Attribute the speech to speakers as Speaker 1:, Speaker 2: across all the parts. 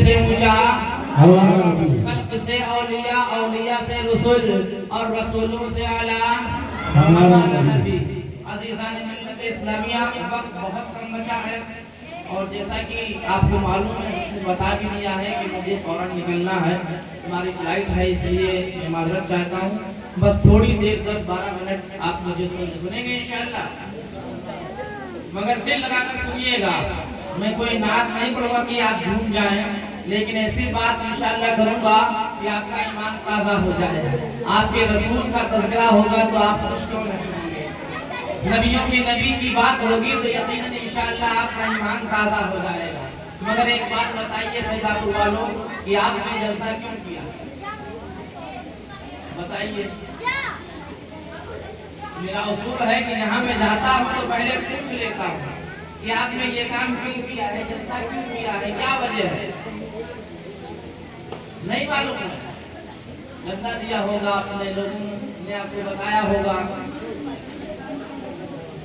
Speaker 1: سے اونچا خلق سے اولیاء، اولیاء سے رسول اور رسولوں سے اعلیٰ ہمارا نبی۔ عزیزان ملت اسلامیہ، وقت بہت کم بچا ہے اور جیسا کہ آپ کو معلوم ہے، بتا بھی دیا ہے کہ مجھے فوراً نکلنا ہے، ہماری فلائٹ ہے، اس لیے میں معذرت چاہتا ہوں۔ بس تھوڑی دیر 10-12 منٹ آپ مجھے سنیں گے انشاءاللہ، مگر دل لگا کر سنیے گا۔ میں کوئی نعت نہیں پڑھوں کہ آپ جھوم جائیں، لیکن ایسی بات انشاءاللہ کروں گا کہ آپ کا ایمان تازہ ہو جائے، آپ کے رسول کا تذکرہ ہوگا تو آپ خوشیوں میں ہوں گے، نبیوں کے نبی کی بات ہوگی تو یقیناً انشاءاللہ آپ کا ایمان تازہ ہو جائے گا۔ مگر ایک بات بتائیے سیدہ پور والوں کہ آپ نے جلسہ کیوں کیا؟ بتائیے۔ میرا اصول ہے کہ یہاں میں جاتا ہوں تو پہلے پوچھ لیتا ہوں کہ آپ نے یہ کام کیوں کیا ہے، جلسہ کیوں کیا ہے، کیا وجہ ہے؟ نہیں معلوم ہے، چندہ دیا ہوگا اپنے لوگوں نے آپ کو بتایا ہوگا۔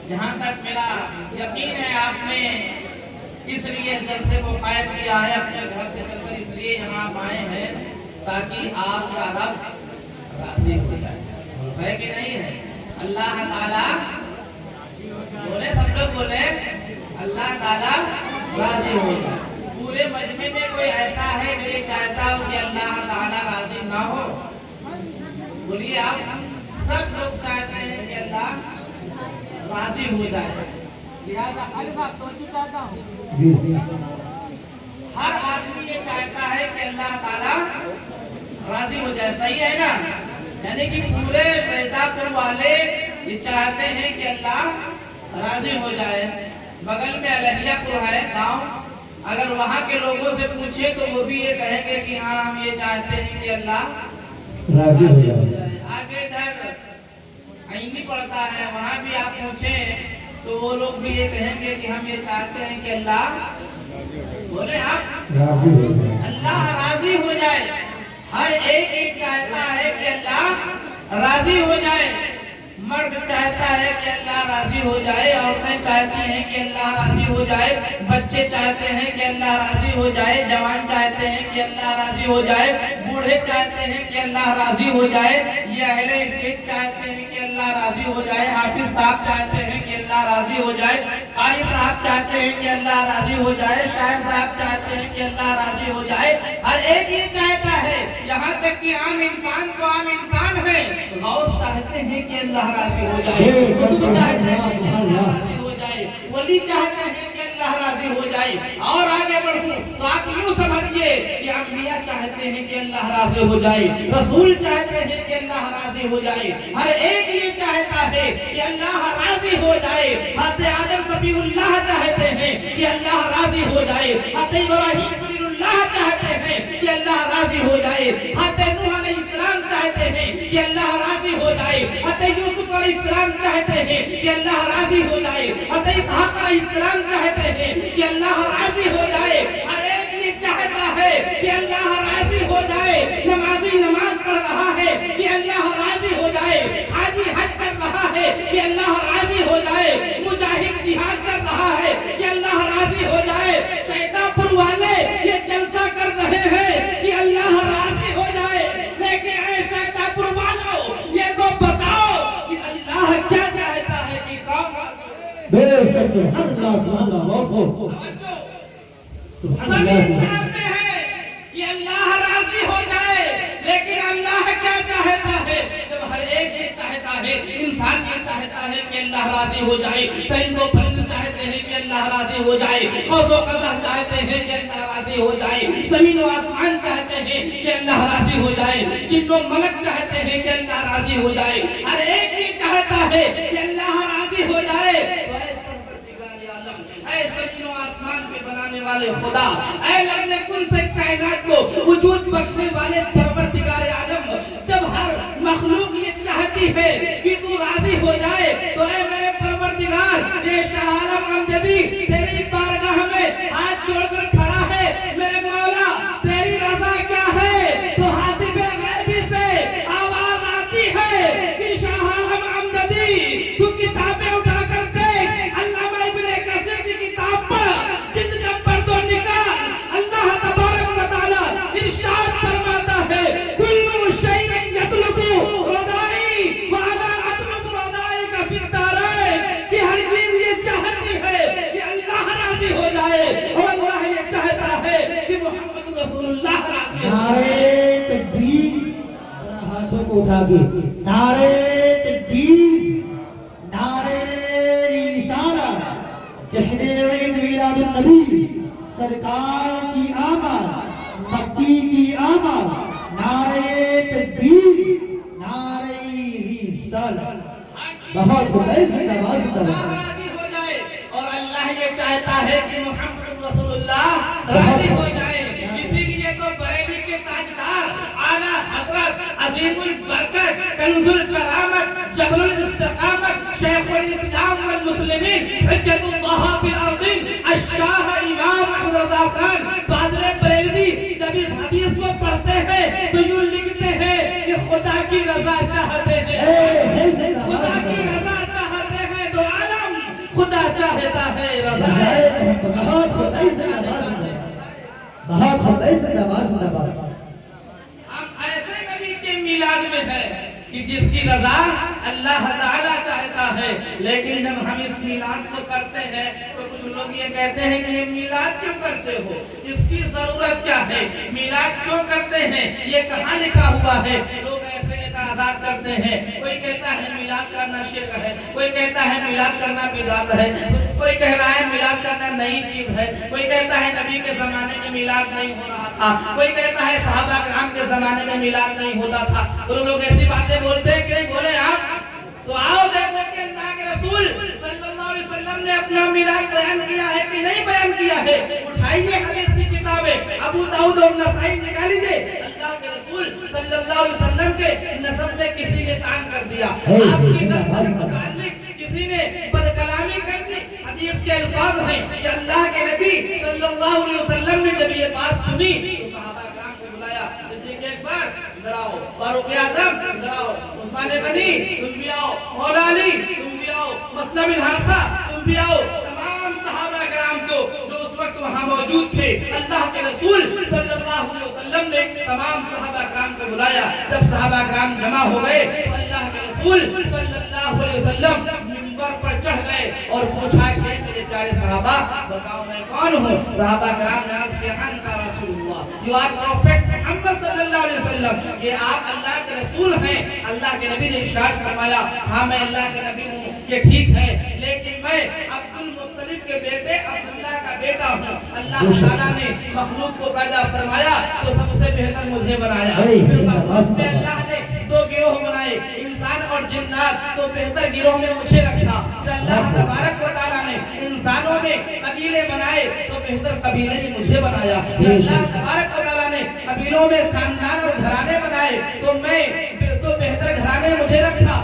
Speaker 1: جہاں تک میرا یقین ہے آپ نے اس لیے جلسے کو قائم کیا ہے، اپنے گھر سے چل کر اس لیے یہاں آئے ہیں تاکہ آپ کا رب راضی ہو جائے، ہے کہ نہیں ہے؟ اللہ تعالیٰ بولے، سب لوگ بولے، اللہ تعالیٰ راضی ہو جائے۔ پورے مجمع میں کوئی ایسا ہے جو یہ چاہتا ہو کہ اللہ تعالیٰ راضی نہ ہو؟ بولیے آپ، سب لوگ چاہتے ہیں کہ اللہ راضی ہو جائے۔ لہذا صاحب توجہ چاہتا ہوں، ہر آدمی یہ چاہتا ہے کہ اللہ تعالیٰ راضی ہو جائے، صحیح ہے نا؟ یعنی کہ پورے سیدہ پور والے یہ چاہتے ہیں کہ اللہ راضی ہو جائے۔ بغل میں الہیہ پور ہے گاؤں، اگر وہاں کے لوگوں سے پوچھے تو وہ بھی یہ کہیں گے کہ ہاں ہم یہ چاہتے ہیں کہ اللہ راضی ہو جائے۔ آگے ادھر عینی پڑتا ہے، وہاں بھی آپ پوچھیں تو وہ لوگ بھی یہ کہیں گے کہ ہم یہ چاہتے ہیں کہ اللہ، بولے آپ، اللہ راضی ہو جائے۔ ہر ایک ایک چاہتا ہے کہ اللہ راضی ہو جائے۔ مرد چاہتا ہے کہ اللہ راضی ہو جائے، عورتیں چاہتی ہیں کہ اللہ راضی ہو جائے، بچے چاہتے ہیں کہ اللہ راضی ہو جائے، جوان چاہتے ہیں کہ اللہ راضی ہو جائے، بوڑھے چاہتے ہیں کہ اللہ راضی ہو جائے، یہ اہل اسٹیج چاہتے ہیں کہ اللہ راضی ہو جائے، حافظ صاحب چاہتے ہیں کہ اللہ راضی ہو جائے، قاری صاحب چاہتے ہیں کہ اللہ راضی ہو جائے، شاعر صاحب چاہتے ہیں کہ اللہ راضی ہو جائے۔ ہر ایک یہ چاہتا ہے، یہاں تک کہ عام انسان تو عام انسان ہے، غوث چاہتے ہیں کہ اللہ راضی ہو جائے، قطب چاہتے ہیں کہ اللہ راضی ہو جائے، ولی چاہتے ہیں کہ اللہ راضی ہو جائے۔ اور آگے بڑھوں تو آپ یوں سمجھئے کہ انبیاء چاہتے ہیں کہ اللہ راضی ہو جائے، رسول چاہتے ہیں کہ اللہ راضی ہو جائے، ہر ایک یہ چاہتا ہے کہ اللہ راضی ہو جائے۔ حضرت آدم صفی اللہ چاہتے ہیں کہ اللہ راضی ہو جائے، حضرت ابراہیم خلیل اللہ چاہتے ہیں کہ اللہ راضی ہو جائے، حضرت نوح علیہ السلام چاہتے ہیں کہ اللہ راضی ہو جائے، حضرت یوسف علیہ السلام چاہتے ہیں کہ اللہ راضی ہو جائے، حضرت اسحاق علیہ السلام چاہتے ہیں کہ اللہ راضی ہو جائے۔ ہر ایک یہ چاہتا ہے کہ اللہ راضی ہو جائے۔ نمازی نماز پڑھ رہا ہے کہ اللہ راضی ہو جائے، حاجی حج کر رہا ہے کہ اللہ راضی ہو جائے، مجاہد جہاد کر رہا ہے کہ اللہ راضی ہو جائے۔ سیدہ پور والے یہ جلسہ کر رہے ہیں کہ اللہ راضی ہو جائے، لیکن اے سیدہ پور والوں یہ تو بتاؤ کہ اللہ کیا چاہتا ہے کہ کون راضی ہو؟
Speaker 2: بے شک اللہ سبحان اللہ،
Speaker 1: سبھی چاہتے ہیں کہ اللہ راضی ہو جائے، لیکن اللہ کیا چاہتا ہے؟ جب ہر ایک یہ چاہتا ہے، انسان یہ چاہتا ہے کہ اللہ راضی ہو جائے، پرند و پرند چاہتے ہیں کہ اللہ راضی ہو جائے، قوس و قزح چاہتے ہیں کہ اللہ راضی ہو جائے، زمین و آسمان چاہتے ہیں کہ اللہ راضی ہو جائے، جن و ملک چاہتے ہیں کہ اللہ راضی ہو جائے، ہر ایک یہ چاہتا ہے کہ اللہ راضی ہو جائے۔ اے زمین و آسمان کے بنانے والے خدا، اے لفظ کن سے کائنات کو وجود بخشنے والے پروردگار عالم، جب ہر مخلوق یہ چاہتی ہے کہ تو راضی ہو جائے تو اے میرے پروردگار، یہ شاہ عالم امجدی تیری بارگاہ میں ہاتھ جوڑ کر کھڑا ہے، میرے مولا تیری رضا کیا ہے؟ تو حاطب غیبی سے آواز آتی ہے کہ شاہ عالم امجدی تو کتابیں اٹھا کر دیکھ، علامہ ابن کثیر کی کتاب پر جلد نمبر 2 نکال، اللہ تبارک و
Speaker 2: اٹھا کے نعرے تکبیر، نعرے رسالت، جشن عید میلاد النبی، سرکار کی آمد، مکی کی آمد، نعرے تکبیر، نعرے رسالت۔ بہت بڑے سے نواز
Speaker 1: راضی ہو جائے، اور اللہ یہ چاہتا ہے کہ محمد رسول اللہ راضی ہو جائے۔ اسی لیے تو بریلی کے تاجدار اعلیٰ حضرت عظیم البرکت کنز الکرامت جبل الاستقامت شیخ الاسلام والمسلمین حجت اللہ فی الارضین الشاہ امام احمد رضا خان فاضل بریلوی جب اس حدیث کو پڑھتے ہیں تو یوں لکھتے ہیں کہ خدا کی رضا چاہتے ہیں، خدا کی رضا چاہتے ہیں تو عالم خدا چاہتا ہے رضا ہے۔
Speaker 2: بہت خدائی سے نواز نواز۔
Speaker 1: ہم ایسے نبی کے میلاد میں ہیں کہ جس کی رضا اللہ تعالیٰ چاہتا ہے، لیکن جب ہم اس میلاد کو کرتے ہیں تو کچھ لوگ یہ کہتے ہیں کہ یہ میلاد کیوں کرتے ہو، اس کی ضرورت کیا ہے، میلاد کیوں کرتے ہیں، یہ کہاں لکھا ہوا ہے۔ لوگ ایسے اعتراضات کرتے ہیں، کوئی کہتا ہے میلاد کرنا شرک ہے، کوئی کہتا ہے میلاد کرنا بدعت ہے، کوئی کہہ رہا ہے میلاد کرنا نئی چیز ہے، کوئی کہتا ہے نبی کے زمانے میں میلاد نہیں ہو رہا تھا، کوئی کہتا ہے صحابہ کرام کے زمانے میں میلاد نہیں ہوتا تھا۔ اور لوگ ایسی باتیں بولتے ہیں کہ نہیں بولے آپ؟ تو آؤ دیکھو کہ اللہ کے رسول صلی اللہ علیہ وسلم نے اپنا میلاد بیان کیا ہے کہ نہیں بیان کیا ہے۔ اٹھائیے حدیث کی کتابیں، ابو داؤد اور نسائی نکال لیجیے، اللہ کے رسول صلی اللہ علیہ وسلم کے نسب میں کسی نے طعن کر دیا، آپ کی نسب کے متعلق کسی نے بد کلامی کر دی۔ حدیث کے الفاظ ہیں کہ اللہ کے نبی صلی اللہ علیہ وسلم نے جب یہ بات سنی تو صحابہ کرام کو بلایا، صدیق اکبر ادھر آؤ، فاروق اعظم ادھر آؤ، عثمان غنی تم بھی آؤ، مولا علی تم بھی آؤ، مسلم بن حارثہ تم بھی آؤ۔ تمام صحابہ کرام کو جو اس وقت وہاں موجود تھے، اللہ کے رسول صلی اللہ علیہ وسلم نے تمام صحابہ کرام کو بلایا۔ جب صحابہ کرام جمع ہو گئے تو اللہ کے رسول صلی اللہ علیہ وسلم منبر پر چڑھ گئے اور پوچھا کہ میرے پیارے صحابہ بتاؤ میں کون ہوں؟ صحابہ کرام نے عرض کیا انت رسول اللہ، یو آر پروفیٹ محمد صلی اللہ علیہ وسلم، یہ آپ اللہ کے رسول ہیں۔ اللہ کے نبی نے ارشاد فرمایا ہاں میں اللہ کے نبی ہوں، یہ ٹھیک ہے، لیکن میں عبد المطلب کے بیٹے عبداللہ کا بیٹا ہوں۔ اللہ تعالیٰ نے مخلوق کو پیدا فرمایا تو سب سے بہتر مجھے بنایا، پھر مخلوق میں اللہ نے دو گروہ بنائے، انسان اور جنات، تو بہتر گروہ میں مجھے رکھا۔ پھر اللہ تبارک و تعالیٰ نے انسانوں میں قبیلے بنائے تو بہتر قبیلے بھی مجھے بنایا۔ پھر اللہ تبارک و تعالیٰ نے قبیلوں میں خاندان اور گھرانے بنائے تو بہتر گھرانے مجھے رکھا۔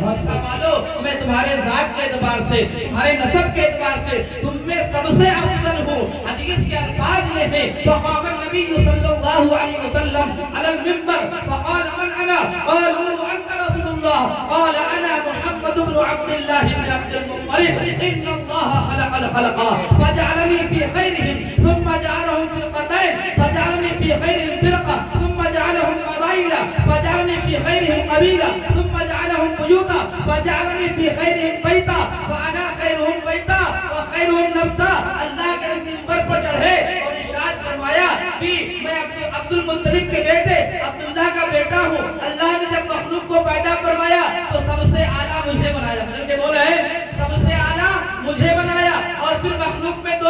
Speaker 1: مکہ والو میں تمہارے ذات کے اعتبار سے، تمہارے نسب کے اعتبار سے تم میں سب سے افضل ہوں۔ حدیث کے الفاظ یہ ہیں فقام النبی صلی اللہ علیہ وسلم علی المنبر فقال من انا؟ قالوا انت رسول اللہ، قال انا محمد بن عبد الله بن عبد المطلب ان الله خلق الخلق فجعلني في خيرهم ثم جعلهم فرقتين فجعلني في خيرهم فرقة ثم جعلهم قبائل فجعلني في خيرهم قبيلة ثم جعلهم بيوتا فجعلني في خيرهم بيتا وانا خيرهم بيتا وخيرهم نفسا۔ اللہ کے منبر پر چڑھے اور ارشاد فرمایا کہ میں عبد المطلب کے بیٹے عبداللہ کا بیٹا ہوں۔ اللہ نے جب مخلوق کو پیدا فرمایا تو سب سے اعلیٰ مجھے بنایا، بدل کے بول رہے ہیں سب سے اعلیٰ مجھے بنایا۔ اور پھر مخلوق میں دو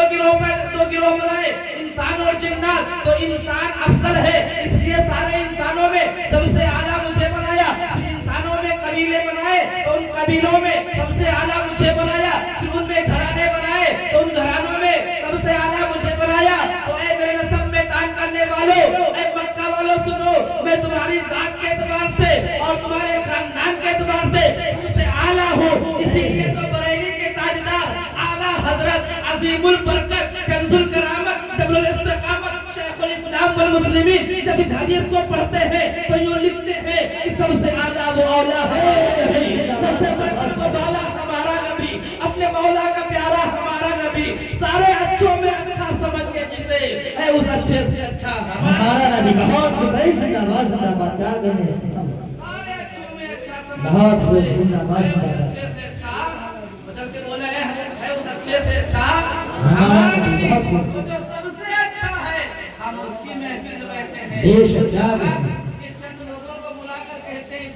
Speaker 1: گروہ بنائے، انسان اور جنات، تو انسان افضل ہے اس لیے سارے انسانوں میں سب سے اعلیٰ مجھے بنایا۔ پھر انسانوں میں قبیلے بنائے تو ان قبیلوں میں سب سے اعلیٰ مجھے بنایا۔ پھر ان میں گھرانے بنائے تو ان گھرانوں میں سب سے اعلیٰ مجھے بنایا۔ تو اے میرے نسب میں طعن کرنے والوں، اے مکہ والوں سنو، میں تمہاری ذات کے اعتبار سے اور تمہارے خاندان کے اعتبار سے تم سے اعلیٰ ہوں۔ اسی لیے تو بریلی کے تاجدار اعلیٰ حضرت عظیم البرکت کنز الکرامت جبل الاستقامت شیخ الاسلام والمسلمین جب اس حدیث کو پڑھتے ہیں تو یوں لکھتے ہیں کہ سب سے اعلیٰ وہ اولیاء ہے، سب سے بڑھ کر بالا ہمارا نبی، اپنے مولا کا پیارا ہمارا نبی، سارے اچھوں میں اچھا سمجھئے جسے، اے اس اچھے سے اچھا
Speaker 2: ہمارا نبی۔ بہت بڑے سے نواز نواز کیا کہنے سے
Speaker 1: سارے اچھوں میں اچھا سمجھئے،
Speaker 2: بہت بڑے سے نواز نواز
Speaker 1: اچھے سے اچھا بدل کے بولے ہے اس اچھے سے اچھا ہمارا نبی، وہ جو سب سے اچھا ہے، ہم اس کی محفل میں بیٹھے ہیں۔
Speaker 2: بے شک
Speaker 1: چند لوگوں کو بلا کر کہتے ہیں اس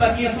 Speaker 1: 25